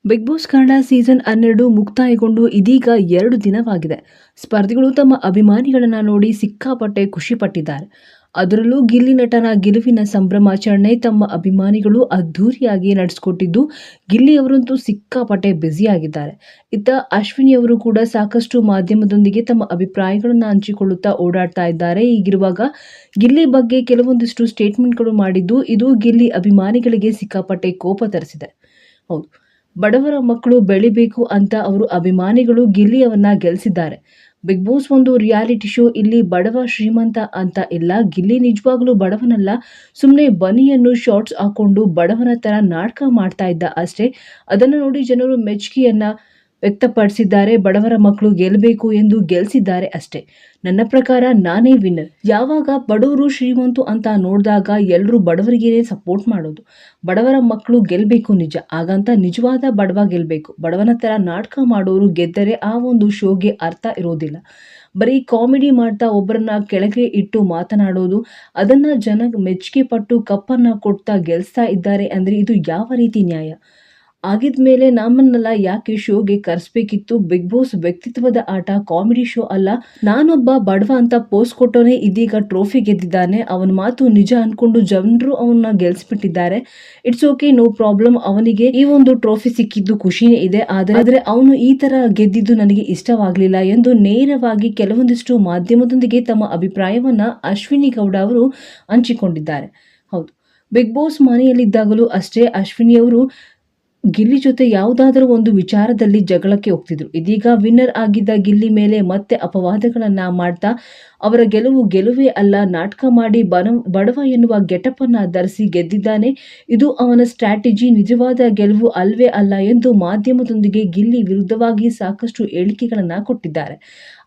Big boss Kannada season 12 ಮುಕ್ತಾಯಗೊಂಡು ಇದೀಗ 2 ದಿನವಾಗಿದೆ. ಸ್ಪರ್ಧಿಗಳು ತಮ್ಮ ಅಭಿಮಾನಿಗಳನ್ನ ನೋಡಿ ಸಿಕ್ಕಾಪಟ್ಟೆ ಖುಷಿ ಪಟ್ಟಿದ್ದಾರೆ. ಅದರಲ್ಲೂ ಗಿಲ್ಲಿ ನಟನ ಗೆಲುವಿನ ಸಂಭ್ರಮಾಚರಣೆ ತಮ್ಮ ಅಭಿಮಾನಿಗಳು ಅದ್ಧೂರಿಯಾಗಿ ನಡೆಸಿಕೊಟ್ಟಿದ್ದು, ಗಿಲ್ಲಿ ಅವರಂತೂ ಸಿಕ್ಕಾಪಟ್ಟೆ ಬ್ಯುಸಿಯಾಗಿದ್ದಾರೆ. ಇತ್ತ ಅಶ್ವಿನಿ ಅವರು ಕೂಡ ಸಾಕಷ್ಟು ಮಾಧ್ಯಮದೊಂದಿಗೆ ತಮ್ಮ ಅಭಿಪ್ರಾಯಗಳನ್ನು ಹಂಚಿಕೊಳ್ಳುತ್ತಾ ಓಡಾಡ್ತಾ ಇದ್ದಾರೆ. ಹೀಗಿರುವಾಗ ಗಿಲ್ಲಿ ಬಗ್ಗೆ ಕೆಲವೊಂದಿಷ್ಟು ಸ್ಟೇಟ್ಮೆಂಟ್ಗಳು ಮಾಡಿದ್ದು, ಇದು ಗಿಲ್ಲಿ ಅಭಿಮಾನಿಗಳಿಗೆ ಸಿಕ್ಕಾಪಟ್ಟೆ ಕೋಪ ತರಿಸಿದೆ. ಹೌದು, ಬಡವರ ಮಕ್ಕಳು ಬೆಳಿಬೇಕು ಅಂತ ಅವರು ಅಭಿಮಾನಿಗಳು ಗಿಲ್ಲಿಯವನ್ನ ಗೆಲ್ಲಿಸಿದ್ದಾರೆ. ಬಿಗ್ ಬಾಸ್ ಒಂದು ರಿಯಾಲಿಟಿ ಶೋ. ಇಲ್ಲಿ ಬಡವ ಶ್ರೀಮಂತ ಅಂತ ಇಲ್ಲ. ಗಿಲ್ಲಿ ನಿಜವಾಗ್ಲೂ ಬಡವನಲ್ಲ, ಸುಮ್ಮನೆ ಬನಿಯನ್ನು ಶಾರ್ಟ್ಸ್ ಹಾಕೊಂಡು ಬಡವನ ತರ ನಾಟಕ ಮಾಡ್ತಾ ಇದ್ದ ಅಷ್ಟೇ. ಅದನ್ನು ನೋಡಿ ಜನರು ಮೆಚ್ಚುಗೆಯನ್ನ ವ್ಯಕ್ತಪಡಿಸಿದ್ದಾರೆ. ಬಡವರ ಮಕ್ಕಳು ಗೆಲ್ಲಬೇಕು ಎಂದು ಗೆಲ್ಲಿಸಿದ್ದಾರೆ ಅಷ್ಟೇ. ನನ್ನ ಪ್ರಕಾರ ನಾನೇ ವಿನ್ನರ್. ಯಾವಾಗ ಬಡವರು ಶ್ರೀಮಂತು ಅಂತ ನೋಡಿದಾಗ ಎಲ್ಲರೂ ಬಡವರಿಗೇನೆ ಸಪೋರ್ಟ್ ಮಾಡೋದು. ಬಡವರ ಮಕ್ಕಳು ಗೆಲ್ಲಬೇಕು ನಿಜ, ಹಾಗಂತ ನಿಜವಾದ ಬಡವ ಗೆಲ್ಲಬೇಕು. ಬಡವನ ತರ ನಾಟಕ ಮಾಡೋರು ಗೆದ್ದರೆ ಆ ಒಂದು ಶೋಗೆ ಅರ್ಥ ಇರೋದಿಲ್ಲ. ಬರೀ ಕಾಮಿಡಿ ಮಾಡ್ತಾ ಒಬ್ಬರನ್ನ ಕೆಳಗೆ ಇಟ್ಟು ಮಾತನಾಡೋದು, ಅದನ್ನ ಜನ ಮೆಚ್ಚುಗೆ ಪಟ್ಟು ಕಪ್ಪನ್ನ ಕೊಡ್ತಾ ಗೆಲ್ಸ್ತಾ ಇದ್ದಾರೆ ಅಂದ್ರೆ ಇದು ಯಾವ ರೀತಿ ನ್ಯಾಯ? ಆಗಿದ್ಮೇಲೆ ನಮ್ಮನ್ನೆಲ್ಲ ಯಾಕೆ ಶೋಗೆ ಕರೆಸ್ಬೇಕಿತ್ತು? ಬಿಗ್ ಬಾಸ್ ವ್ಯಕ್ತಿತ್ವದ ಆಟ, ಕಾಮಿಡಿ ಶೋ ಅಲ್ಲ. ನಾನೊಬ್ಬ ಬಡವ ಅಂತ ಪೋಸ್ಟ್ ಕೊಟ್ಟವನೇ ಇದೀಗ ಟ್ರೋಫಿ ಗೆದ್ದಿದ್ದಾನೆ. ಅವನ ಮಾತು ನಿಜ ಅನ್ಕೊಂಡು ಜನರು ಅವನ್ನ ಗೆಲ್ಸ್ಬಿಟ್ಟಿದ್ದಾರೆ. It's okay, no problem. ಅವನಿಗೆ ಈ ಒಂದು ಟ್ರೋಫಿ ಸಿಕ್ಕಿದ್ದು ಖುಷಿನೇ ಇದೆ. ಆದ್ರೆ ಅವನು ಈ ತರ ಗೆದ್ದಿದ್ದು ನನಗೆ ಇಷ್ಟವಾಗ್ಲಿಲ್ಲ ಎಂದು ನೇರವಾಗಿ ಕೆಲವೊಂದಿಷ್ಟು ಮಾಧ್ಯಮದೊಂದಿಗೆ ತಮ್ಮ ಅಭಿಪ್ರಾಯವನ್ನ ಅಶ್ವಿನಿ ಗೌಡ ಅವರು ಹಂಚಿಕೊಂಡಿದ್ದಾರೆ. ಹೌದು, ಬಿಗ್ ಬಾಸ್ ಮನೆಯಲ್ಲಿದ್ದಾಗಲೂ ಅಷ್ಟೇ ಅಶ್ವಿನಿ ಅವರು ಗಿಲ್ಲಿ ಜೊತೆ ಯಾವುದಾದರೂ ಒಂದು ವಿಚಾರದಲ್ಲಿ ಜಗಳಕ್ಕೆ ಹೋಗ್ತಿದ್ರು. ಇದೀಗ ವಿನ್ನರ್ ಆಗಿದ್ದ ಗಿಲ್ಲಿ ಮೇಲೆ ಮತ್ತೆ ಅಪವಾದಗಳನ್ನ ಮಾಡ್ತಾ ಅವರ ಗೆಲುವೇ ಅಲ್ಲ, ನಾಟಕ ಮಾಡಿ ಬಡವ ಎನ್ನುವ ಗೆಟಪ್ ಅನ್ನ ಧರಿಸಿ ಗೆದ್ದಿದ್ದಾನೆ, ಇದು ಅವನ ಸ್ಟ್ರಾಟಜಿ, ನಿಜವಾದ ಗೆಲುವು ಅಲ್ವೇ ಅಲ್ಲ ಎಂದು ಮಾಧ್ಯಮದೊಂದಿಗೆ ಗಿಲ್ಲಿ ವಿರುದ್ಧವಾಗಿ ಸಾಕಷ್ಟು ಹೇಳಿಕೆಗಳನ್ನ ಕೊಟ್ಟಿದ್ದಾರೆ.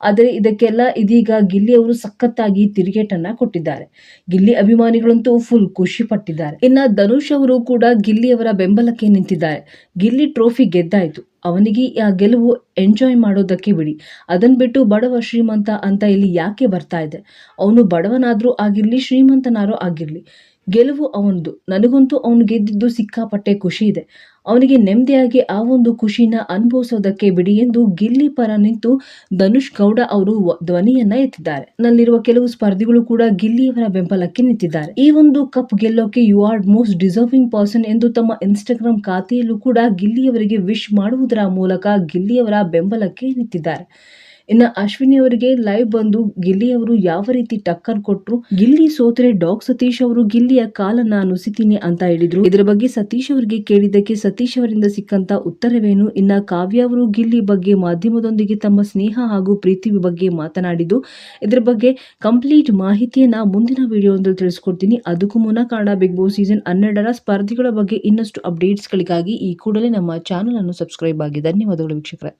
ಆದರೆ ಇದಕ್ಕೆಲ್ಲ ಇದೀಗ ಗಿಲ್ಲಿ ಅವರು ಸಖತ್ತಾಗಿ ತಿರುಗೇಟನ್ನ ಕೊಟ್ಟಿದ್ದಾರೆ. ಗಿಲ್ಲಿ ಅಭಿಮಾನಿಗಳಂತೂ ಫುಲ್ ಖುಷಿ ಪಟ್ಟಿದ್ದಾರೆ. ಇನ್ನ ಧನುಷ್ ಅವರು ಕೂಡ ಗಿಲ್ಲಿ ಅವರ ಬೆಂಬಲಕ್ಕೆ ನಿಂತಿದ್ದಾರೆ. ಗಿಲ್ಲಿ ಟ್ರೋಫಿ ಗೆದ್ದಾಯ್ತು, ಅವನಿಗೆ ಆ ಗೆಲುವು ಎಂಜಾಯ್ ಮಾಡೋದಕ್ಕೆ ಬಿಡಿ. ಅದನ್ನ ಬಿಟ್ಟು ಬಡವ ಶ್ರೀಮಂತ ಅಂತ ಇಲ್ಲಿ ಯಾಕೆ ಬರ್ತಾ ಇದೆ? ಅವನು ಬಡವನಾದ್ರೂ ಆಗಿರ್ಲಿ, ಶ್ರೀಮಂತನಾರೋ ಆಗಿರ್ಲಿ, ಗೆಲುವು ಅವನದು. ನನಗಂತೂ ಅವನು ಗೆದ್ದಿದ್ದು ಸಿಕ್ಕಾಪಟ್ಟೆ ಖುಷಿ ಇದೆ. ಅವನಿಗೆ ನೆಮ್ಮದಿಯಾಗಿ ಆ ಒಂದು ಖುಷಿನ ಅನುಭವಿಸೋದಕ್ಕೆ ಬಿಡಿ ಎಂದು ಗಿಲ್ಲಿ ಪರ ನಿಂತು ಧನುಷ್ ಗೌಡ ಅವರು ಧ್ವನಿಯನ್ನ ಎತ್ತಿದ್ದಾರೆ. ನಲ್ಲಿರುವ ಕೆಲವು ಸ್ಪರ್ಧಿಗಳು ಕೂಡ ಗಿಲ್ಲಿಯವರ ಬೆಂಬಲಕ್ಕೆ ನಿಂತಿದ್ದಾರೆ. ಈ ಒಂದು ಕಪ್ ಗೆಲ್ಲೋಕೆ you are most deserving person ಎಂದು ತಮ್ಮ ಇನ್ಸ್ಟಾಗ್ರಾಮ್ ಖಾತೆಯಲ್ಲೂ ಕೂಡ ಗಿಲ್ಲಿಯವರಿಗೆ ವಿಶ್ ಮಾಡುವುದರ ಮೂಲಕ ಗಿಲ್ಲಿಯವರ ಬೆಂಬಲಕ್ಕೆ ನಿಂತಿದ್ದಾರೆ. ಇನ್ನು ಅಶ್ವಿನಿ ಅವರಿಗೆ ಲೈವ್ ಬಂದು ಗಿಲ್ಲಿ ಅವರು ಯಾವ ರೀತಿ ಟಕ್ಕರ್ ಕೊಟ್ರು, ಗಿಲ್ಲಿ ಸೋತ್ರೆ ಡಾಗ್ ಸತೀಶ್ ಅವರು ಗಿಲ್ಲಿಯ ಕಾಲನ್ನ ನುಸಿತೀನಿ ಅಂತ ಹೇಳಿದ್ರು. ಇದರ ಬಗ್ಗೆ ಸತೀಶ್ ಅವರಿಗೆ ಕೇಳಿದ್ದಕ್ಕೆ ಸತೀಶ್ ಅವರಿಂದ ಸಿಕ್ಕಂತ ಉತ್ತರವೇನು? ಇನ್ನ ಕಾವ್ಯ ಅವರು ಗಿಲ್ಲಿ ಬಗ್ಗೆ ಮಾಧ್ಯಮದೊಂದಿಗೆ ತಮ್ಮ ಸ್ನೇಹ ಹಾಗೂ ಪ್ರೀತಿ ಬಗ್ಗೆ ಮಾತನಾಡಿದ್ದು, ಇದರ ಬಗ್ಗೆ ಕಂಪ್ಲೀಟ್ ಮಾಹಿತಿಯನ್ನ ಮುಂದಿನ ವಿಡಿಯೋದಲ್ಲಿ ತಿಳಿಸ್ಕೊಡ್ತೀನಿ. ಅದಕ್ಕೂ ಮುನ್ನ ಕನ್ನಡ ಬಿಗ್ ಬಾಸ್ ಸೀಸನ್ 12 ಸ್ಪರ್ಧಿಗಳ ಬಗ್ಗೆ ಇನ್ನಷ್ಟು ಅಪ್ಡೇಟ್ಸ್ಗಳಿಗಾಗಿ ಈ ಕೂಡಲೇ ನಮ್ಮ ಚಾನಲ್ ಅನ್ನು ಸಬ್ಸ್ಕ್ರೈಬ್ ಆಗಿ. ಧನ್ಯವಾದಗಳು ವೀಕ್ಷಕರೇ.